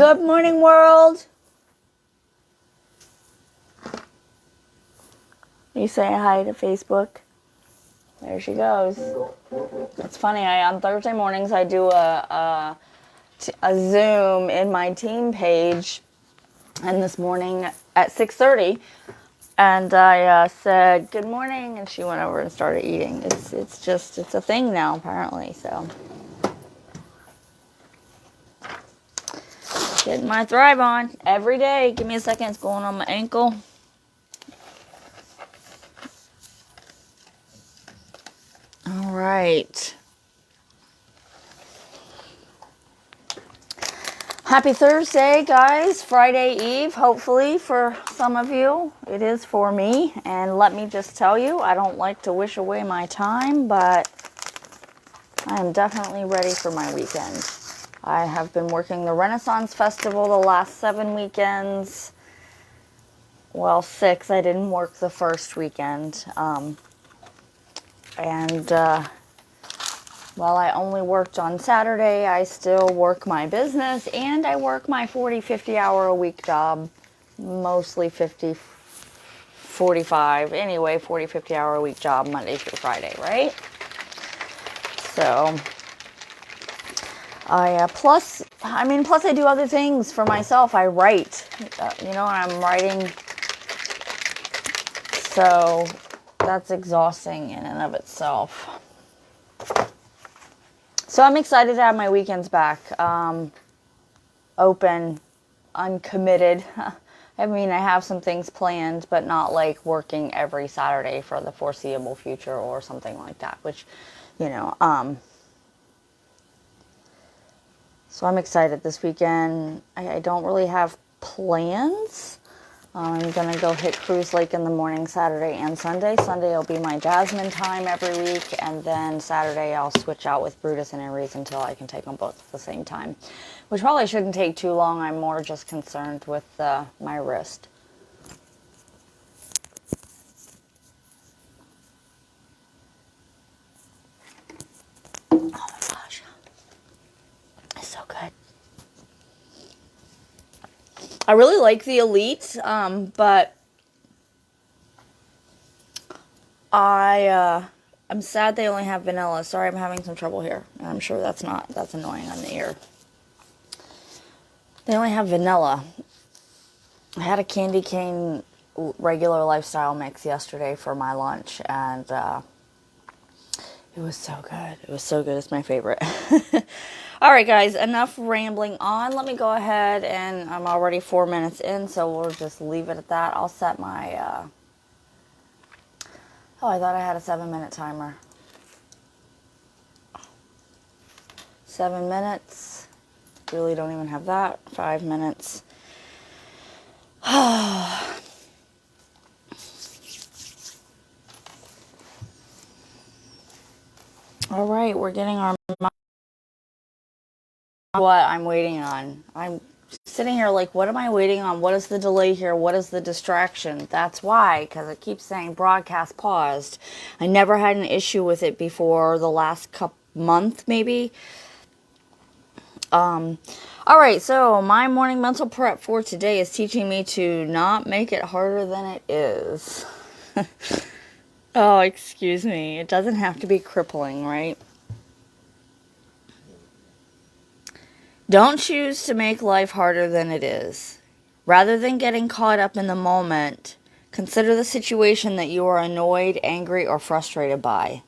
Good morning, world. You say hi to Facebook? There she goes. It's funny. On Thursday mornings I do a Zoom in my team page, and this morning at 6:30, and I said good morning, and she went over and started eating. It's a thing now apparently. So getting my Thrive on every day. Give me a second. It's going on my ankle. All right. Happy Thursday, guys. Friday Eve, hopefully, for some of you. It is for me. And let me just tell you, I don't like to wish away my time, but I am definitely ready for my weekend. I have been working the Renaissance Festival the last 7 weekends. Well, 6. I didn't work the first weekend. While I only worked on Saturday, I still work my business and I work my 40, 50 hour a week job. Mostly 50, 45. Anyway, 40, 50 hour a week job Monday through Friday, right? So, plus I do other things for myself. I write, and I'm writing. So, that's exhausting in and of itself. So I'm excited to have my weekends back, open, uncommitted. I have some things planned, but not like working every Saturday for the foreseeable future or something like that, which, so I'm excited this weekend. I don't really have plans. I'm going to go hit Cruise Lake in the morning, Saturday and Sunday. Sunday will be my Jasmine time every week, and then Saturday I'll switch out with Brutus and Aries until I can take them both at the same time, which probably shouldn't take too long. I'm more just concerned with my wrist. Oh my gosh. It's so good. I really like the Elite, but I'm sad they only have vanilla. Sorry, I'm having some trouble here. And I'm sure that's annoying on the ear. They only have vanilla. I had a candy cane regular lifestyle mix yesterday for my lunch, and it was so good. It was so good. It's my favorite. All right, guys, enough rambling on. Let me go ahead, and I'm already 4 minutes in, so we'll just leave it at that. I'll set my, I thought I had a 7-minute timer. 7 minutes. Really don't even have that. 5 minutes. All right, we're getting our... What I'm waiting on. I'm sitting here like, what am I waiting on? What is the delay here? What is the distraction? That's why, because it keeps saying broadcast paused. I never had an issue with it before the last month, maybe. All right, so my morning mental prep for today is teaching me to not make it harder than it is. Oh, excuse me. It doesn't have to be crippling, right? Don't choose to make life harder than it is. Rather than getting caught up in the moment, consider the situation that you are annoyed, angry, or frustrated by.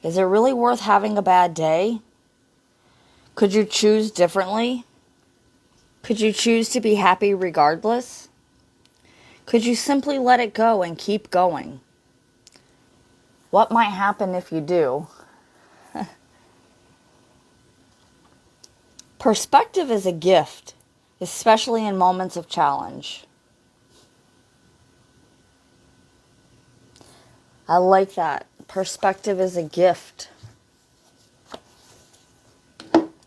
Is it really worth having a bad day? Could you choose differently? Could you choose to be happy regardless? Could you simply let it go and keep going? What might happen if you do? Perspective is a gift, especially in moments of challenge. I like that. Perspective is a gift.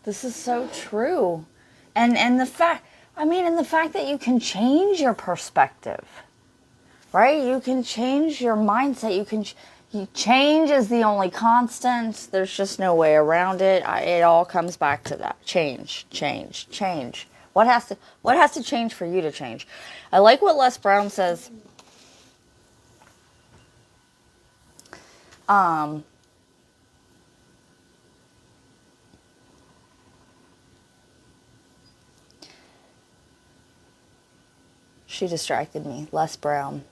This is so true. And the fact that you can change your perspective, right? You can change your mindset. Change is the only constant. There's just no way around it. It all comes back to that. Change. What has to change for you to change? I like what Les Brown says. She distracted me. Les Brown.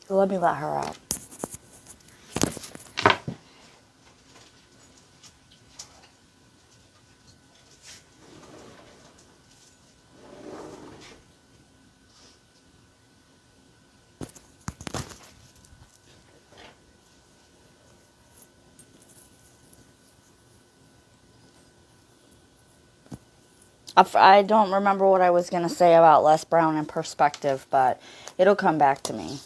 Let me let her out. I don't remember what I was going to say about Les Brown in perspective, but it'll come back to me.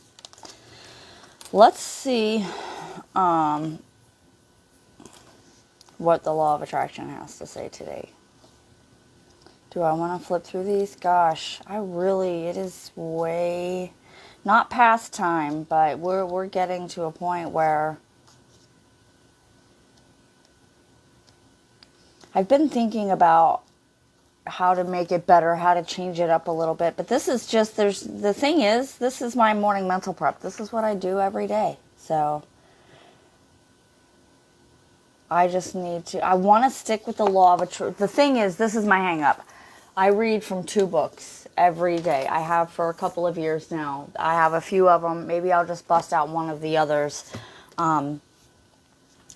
Let's see what the law of attraction has to say today. Do I want to flip through these? Gosh, it is way, not past time, but we're getting to a point where I've been thinking about how to make it better, how to change it up a little bit. But this is just, the thing is, this is my morning mental prep. This is what I do every day. So I just need to, I want to stick with the law of attraction. The thing is, this is my hang up. I read from 2 books every day. I have for a couple of years now. I have a few of them. Maybe I'll just bust out one of the others. But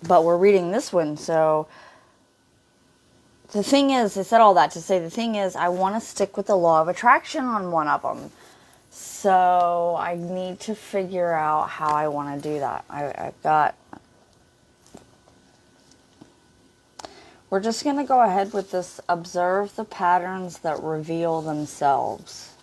we're reading this one, so the thing is, I said all that to say, the thing is, I want to stick with the law of attraction on one of them. So I need to figure out how I want to do that. We're just going to go ahead with this. Observe the patterns that reveal themselves.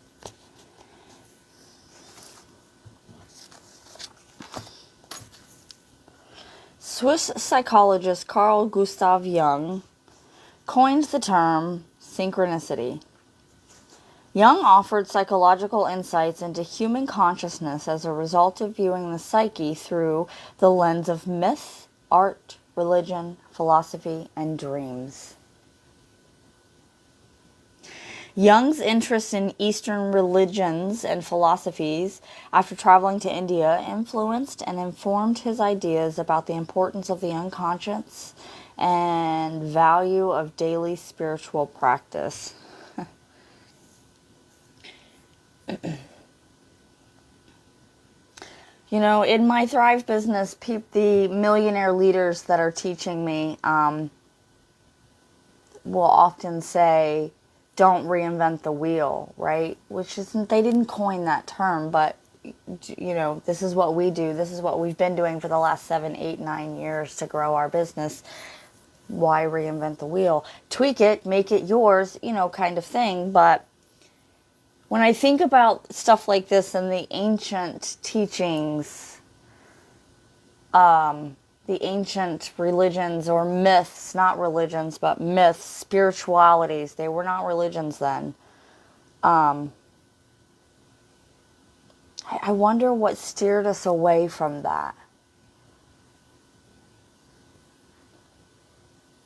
Swiss psychologist Carl Gustav Jung coined the term synchronicity. Jung offered psychological insights into human consciousness as a result of viewing the psyche through the lens of myth, art, religion, philosophy, and dreams. Jung's interest in Eastern religions and philosophies after traveling to India influenced and informed his ideas about the importance of the unconscious and value of daily spiritual practice. You know, in my Thrive business, the millionaire leaders that are teaching me will often say, don't reinvent the wheel, right? Which isn't, they didn't coin that term, but, you know, this is what we do. This is what we've been doing for the last 7, 8, 9 years to grow our business. Why reinvent the wheel? Tweak it, make it yours, you know, kind of thing. But when I think about stuff like this and the ancient teachings, the ancient religions or myths, not religions, but myths, spiritualities, they were not religions then. I wonder what steered us away from that.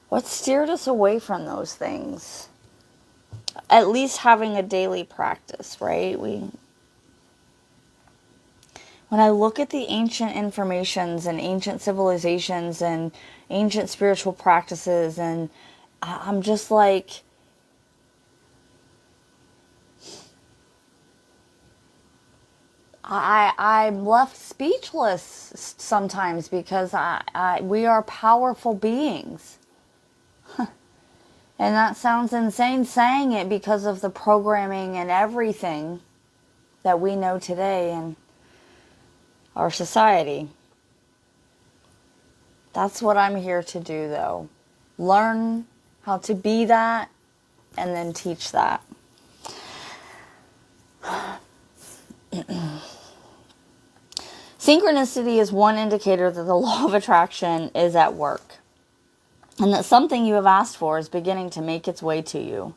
What steered us away from those things? At least having a daily practice, right? When I look at the ancient informations and ancient civilizations and ancient spiritual practices, and I'm just like, I'm left speechless sometimes because we are powerful beings. And that sounds insane saying it because of the programming and everything that we know today in our society. That's what I'm here to do, though. Learn how to be that and then teach that. Synchronicity is one indicator that the law of attraction is at work, and that something you have asked for is beginning to make its way to you.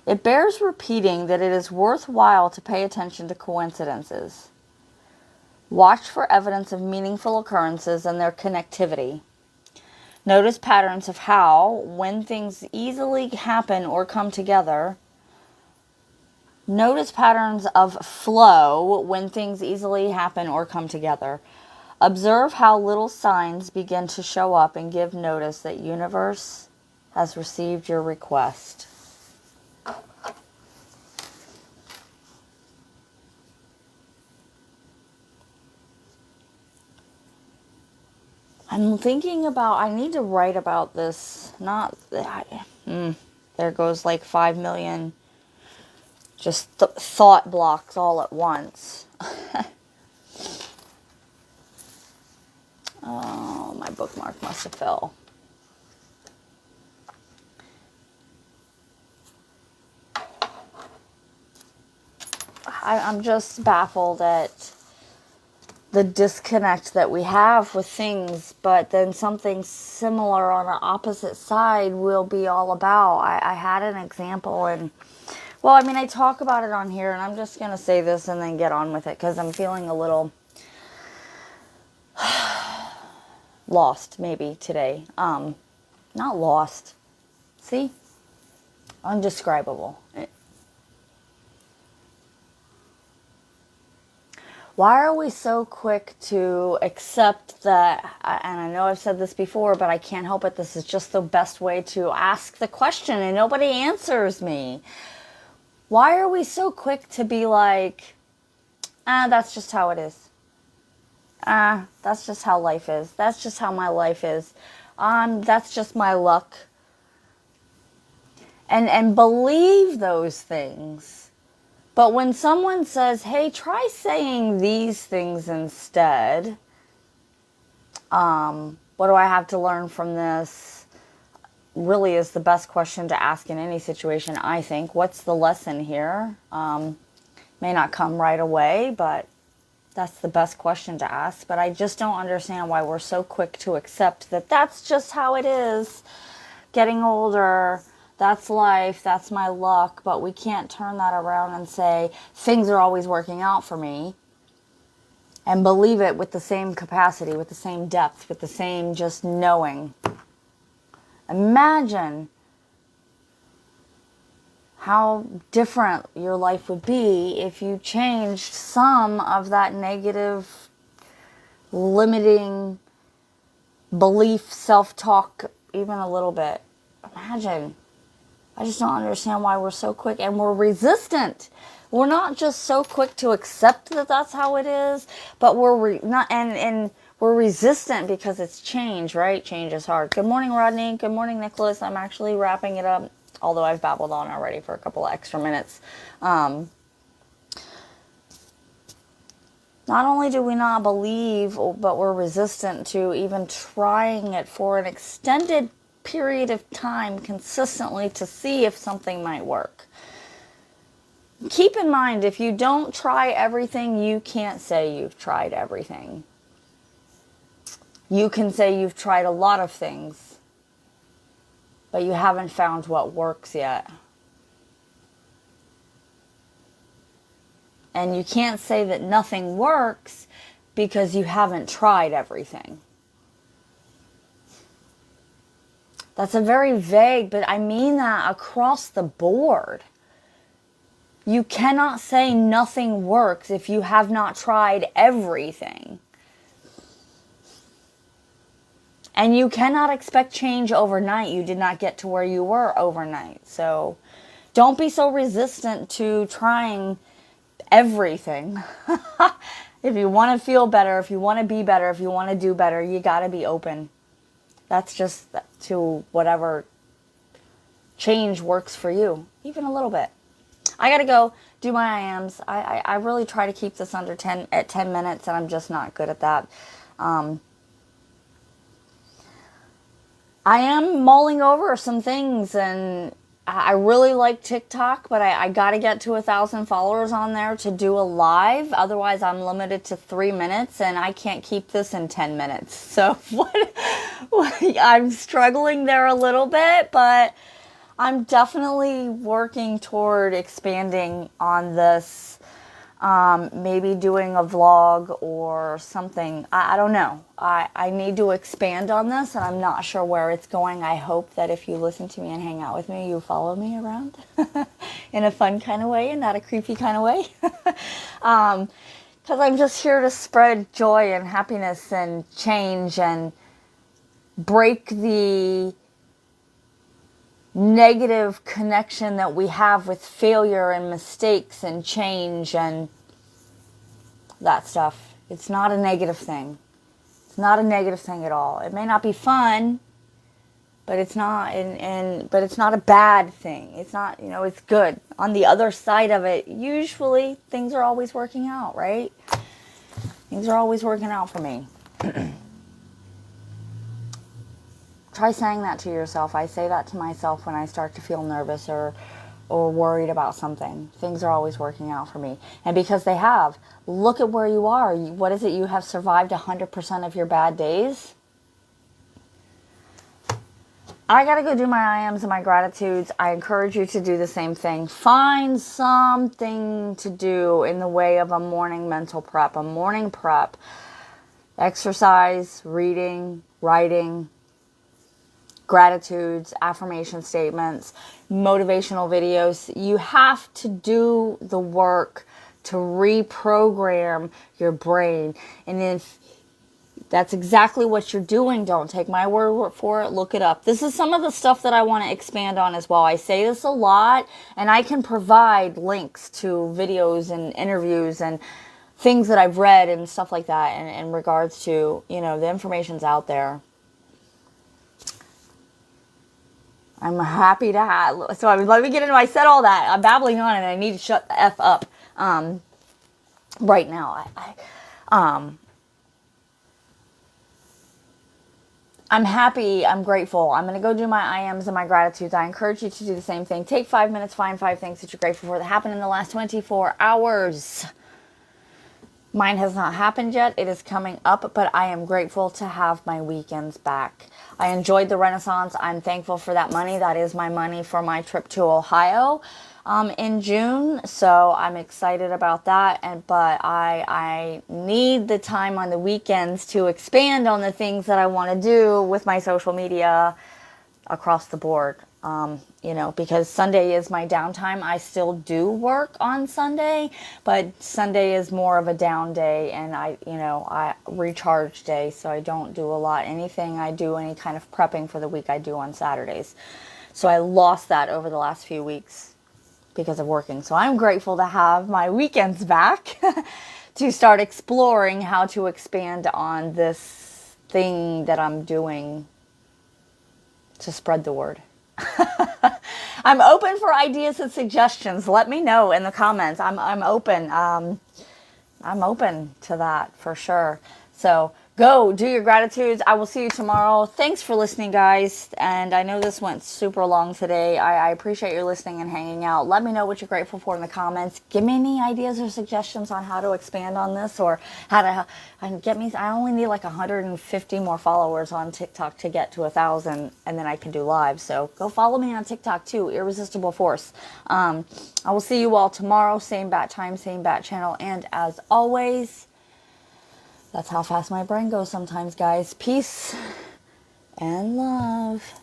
It bears repeating that it is worthwhile to pay attention to coincidences. Watch for evidence of meaningful occurrences and their connectivity. Notice patterns of how, when things easily happen or come together. Notice patterns of flow when things easily happen or come together. Observe how little signs begin to show up and give notice that universe has received your request. I'm thinking about, I need to write about this. Not, there goes like 5 million just thought blocks all at once. Oh, my bookmark must have fell. I'm just baffled at the disconnect that we have with things, but then something similar on the opposite side will be all about. I had an example, and well, I mean, I talk about it on here, and I'm just going to say this and then get on with it because I'm feeling a little lost maybe today. Not lost. See? Undescribable. Why are we so quick to accept that, and I know I've said this before, but I can't help it, this is just the best way to ask the question and nobody answers me. Why are we so quick to be like, that's just how it is. That's just how life is. That's just how my life is. That's just my luck. And believe those things. But when someone says, hey, try saying these things instead, what do I have to learn from this? Really is the best question to ask in any situation, I think. What's the lesson here? May not come right away, but that's the best question to ask. But I just don't understand why we're so quick to accept that that's just how it is. Getting older, that's life, that's my luck. But we can't turn that around and say, things are always working out for me. And believe it with the same capacity, with the same depth, with the same just knowing. Imagine how different your life would be if you changed some of that negative, limiting belief, self-talk, even a little bit. Imagine. I just don't understand why we're so quick, and we're resistant. We're not just so quick to accept that that's how it is, but we're we're resistant because it's change, right? Change is hard. Good morning, Rodney. Good morning, Nicholas. I'm actually wrapping it up, although I've babbled on already for a couple of extra minutes. Not only do we not believe, but we're resistant to even trying it for an extended period of time consistently to see if something might work. Keep in mind, if you don't try everything, you can't say you've tried everything. You can say you've tried a lot of things, but you haven't found what works yet. And you can't say that nothing works because you haven't tried everything. That's a very vague, but I mean that across the board. You cannot say nothing works if you have not tried everything. And you cannot expect change overnight. You did not get to where you were overnight. So don't be so resistant to trying everything. If you want to feel better, if you want to be better, if you want to do better, you got to be open. That's just to whatever change works for you, even a little bit. I got to go do my IMs. I really try to keep this under 10 minutes, and I'm just not good at that. I am mulling over some things, and I really like TikTok, but I got to get to 1,000 followers on there to do a live. Otherwise, I'm limited to 3 minutes, and I can't keep this in 10 minutes. So I'm struggling there a little bit, but I'm definitely working toward expanding on this. maybe doing a vlog or something. I don't know. I need to expand on this, and I'm not sure where it's going. I hope that if you listen to me and hang out with me, you follow me around in a fun kind of way and not a creepy kind of way. Because I'm just here to spread joy and happiness and change and break the negative connection that we have with failure and mistakes and change and that stuff. It's not a negative thing. It's not a negative thing at all. It may not be fun, but it's not but it's not a bad thing. It's not, it's good. On the other side of it, usually things are always working out, right? Things are always working out for me. Try saying that to yourself. I say that to myself when I start to feel nervous or worried about something. Things are always working out for me. And because they have, look at where you are. What is it? You have survived 100% of your bad days. I got to go do my I ams and my gratitudes. I encourage you to do the same thing. Find something to do in the way of a morning mental prep, a morning prep. Exercise, reading, writing, gratitudes, affirmation statements, motivational videos. You have to do the work to reprogram your brain. And if that's exactly what you're doing, don't take my word for it. Look it up. This is some of the stuff that I want to expand on as well. I say this a lot, and I can provide links to videos and interviews and things that I've read and stuff like that in regards to, the information's out there. I'm happy to have, so let me get into, I said all that. I'm babbling on and I need to shut the F up right now. I'm happy, I'm grateful. I'm going to go do my I ams and my gratitudes. I encourage you to do the same thing. Take 5 minutes, find 5 things that you're grateful for that happened in the last 24 hours. Mine has not happened yet. It is coming up, but I am grateful to have my weekends back. I enjoyed the Renaissance. I'm thankful for that money. That is my money for my trip to Ohio in June. So I'm excited about that. But I need the time on the weekends to expand on the things that I want to do with my social media across the board. Because Sunday is my downtime. I still do work on Sunday, but Sunday is more of a down day, and I recharge day, so I don't do a lot. Anything I do, any kind of prepping for the week, I do on Saturdays. So I lost that over the last few weeks because of working. So I'm grateful to have my weekends back to start exploring how to expand on this thing that I'm doing to spread the word. I'm open for ideas and suggestions. Let me know in the comments. I'm open. I'm open to that for sure. So go do your gratitudes. I will see you tomorrow. Thanks for listening, guys. And I know this went super long today. I appreciate your listening and hanging out. Let me know what you're grateful for in the comments. Give me any ideas or suggestions on how to expand on this, or how to get me. I only need like 150 more followers on TikTok to get to 1,000, and then I can do live. So go follow me on TikTok too, Irresistible Force. I will see you all tomorrow. Same bat time, same bat channel. And as always, that's how fast my brain goes sometimes, guys. Peace and love.